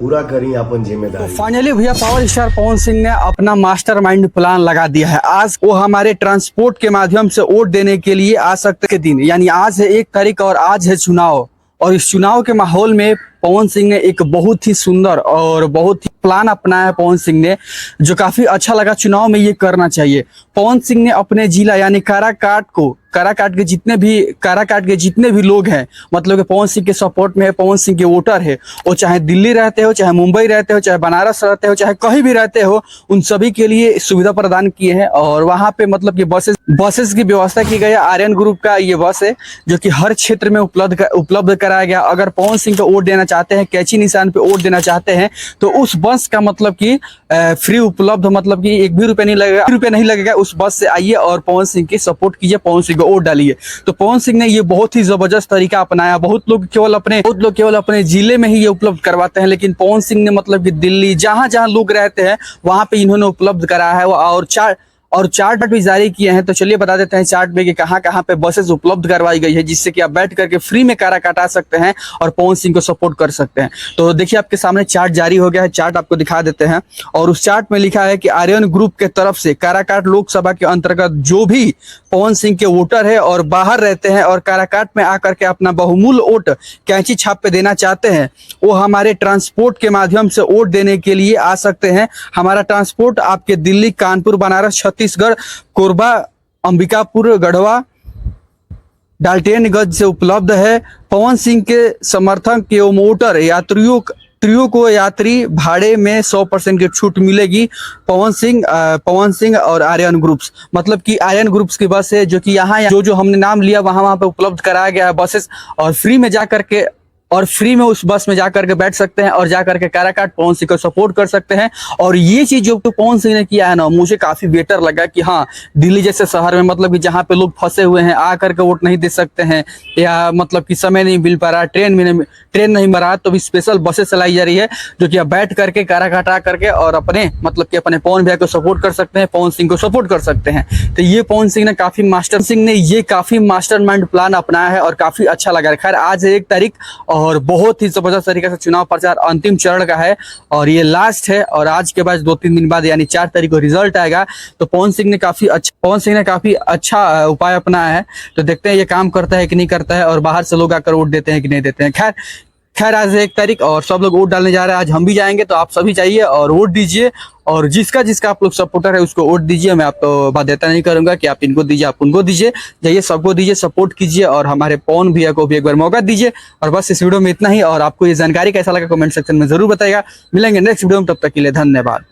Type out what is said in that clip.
पूरा करी अपन तो जिम्मेदारी। फाइनली भैया पावर स्टार पवन सिंह ने अपना मास्टरमाइंड प्लान लगा दिया है। आज वो हमारे ट्रांसपोर्ट के माध्यम से वोट देने के लिए आ सकते के दिन, यानी आज है 1 तारीख और आज है चुनाव। और इस चुनाव के माहौल में पवन सिंह ने एक बहुत ही सुंदर और बहुत ही प्लान अपनाया है पवन सिंह ने, जो काफी अच्छा लगा। चुनाव में ये करना चाहिए। पवन सिंह ने अपने जिला यानी काराकाट के जितने भी लोग हैं, मतलब कि पवन सिंह के सपोर्ट में है, पवन सिंह के वोटर है, वो चाहे दिल्ली रहते हो, चाहे मुंबई रहते हो, चाहे बनारस रहते हो, चाहे कहीं भी रहते हो, उन सभी के लिए सुविधा प्रदान किए हैं। और वहाँ पे मतलब कि बसेस की व्यवस्था की गई है। आर्यन ग्रुप का ये बस है जो कि हर क्षेत्र में उपलब्ध कराया गया। अगर पवन सिंह को वोट देना चाहते हैं, कैची निशान पे वोट देना चाहते हैं, तो उस बस का मतलब कि फ्री उपलब्ध, मतलब कि 1 भी रुपया नहीं लगेगा। उस बस से आइए और पवन सिंह की सपोर्ट कीजिए, पवन सिंह को वोट डालिए। तो पवन सिंह ने ये बहुत ही जबरदस्त तरीका अपनाया। बहुत लोग केवल अपने जिले में ही ये उपलब्ध करवाते हैं, लेकिन पवन सिंह ने मतलब कि दिल्ली जहां जहां लोग रहते हैं वहां पे इन्होंने उपलब्ध कराया है। और चार्ट भी जारी किए हैं। तो चलिए बता देते हैं चार्ट में कि कहां कहां पे बसेस उपलब्ध करवाई गई है, जिससे कि आप बैठ करके फ्री में काराकाट आ सकते हैं और पवन सिंह को सपोर्ट कर सकते हैं। तो देखिए आपके सामने चार्ट जारी हो गया है। चार्ट आपको दिखा देते हैं। और उस चार्ट में लिखा है कि आर्यन ग्रुप के तरफ से काराकाट लोकसभा के अंतर्गत जो भी पवन सिंह के वोटर है और बाहर रहते हैं और काराकाट में आकर के अपना बहुमूल्य वोट कैंची छाप पे देना चाहते हैं, वो हमारे ट्रांसपोर्ट के माध्यम से वोट देने के लिए आ सकते हैं। हमारा ट्रांसपोर्ट आपके दिल्ली, कानपुर, बनारस, छत्तीसगढ़, कोरबा, अंबिकापुर, गढ़वा, डाल्टनगंज से उपलब्ध है। पवन सिंह के समर्थक के वोटर यात्रियों को यात्री भाड़े में 100% की छूट मिलेगी। पवन सिंह और आर्यन ग्रुप्स, मतलब कि आर्यन ग्रुप्स की बस है जो कि यहाँ जो हमने नाम लिया वहां पे उपलब्ध कराया गया है बसेस। और फ्री में उस बस में जाकर के बैठ सकते हैं और जाकर के काराकाट पवन सिंह को सपोर्ट कर सकते हैं। और ये चीज जो पवन सिंह ने किया है ना, मुझे काफी बेटर लगा कि हाँ, दिल्ली जैसे शहर में मतलब कि जहाँ पे लोग फंसे हुए हैं, आ करके वोट नहीं दे सकते हैं, या मतलब कि समय नहीं मिल पा रहा, ट्रेन नहीं मिल रहा, तो भी स्पेशल बसेस चलाई जा रही है जो कि आप बैठ करके काराकाट आ करके और अपने मतलब कि अपने पवन भैया को सपोर्ट कर सकते हैं, पवन सिंह को सपोर्ट कर सकते हैं। तो ये पवन सिंह ने काफी मास्टरमाइंड प्लान अपनाया है और काफी अच्छा लगा। खैर आज है 1 तारीख और बहुत ही जबरदस्त तरीके से चुनाव प्रचार अंतिम चरण का है और ये लास्ट है। और आज के बाद 2-3 दिन बाद यानी 4 तारीख को रिजल्ट आएगा। तो पवन सिंह ने काफी अच्छा उपाय अपनाया है। तो देखते हैं ये काम करता है कि नहीं करता है और बाहर से लोग आकर वोट देते हैं कि नहीं देते हैं। खैर आज है 1 तारीख और सब लोग वोट डालने जा रहे हैं। आज हम भी जाएंगे, तो आप सभी जाइए और वोट दीजिए। और जिसका आप लोग सपोर्टर है उसको वोट दीजिए। मैं आपको बाध्यता नहीं करूंगा कि आप इनको दीजिए, आप उनको दीजिए। जाइए, सबको दीजिए, सपोर्ट कीजिए और हमारे पवन भैया को भी एक बार मौका दीजिए। और बस इस वीडियो में इतना ही। और आपको ये जानकारी कैसा लगा कमेंट सेक्शन में जरूर बताइएगा। मिलेंगे नेक्स्ट वीडियो में, तब तक के लिए धन्यवाद।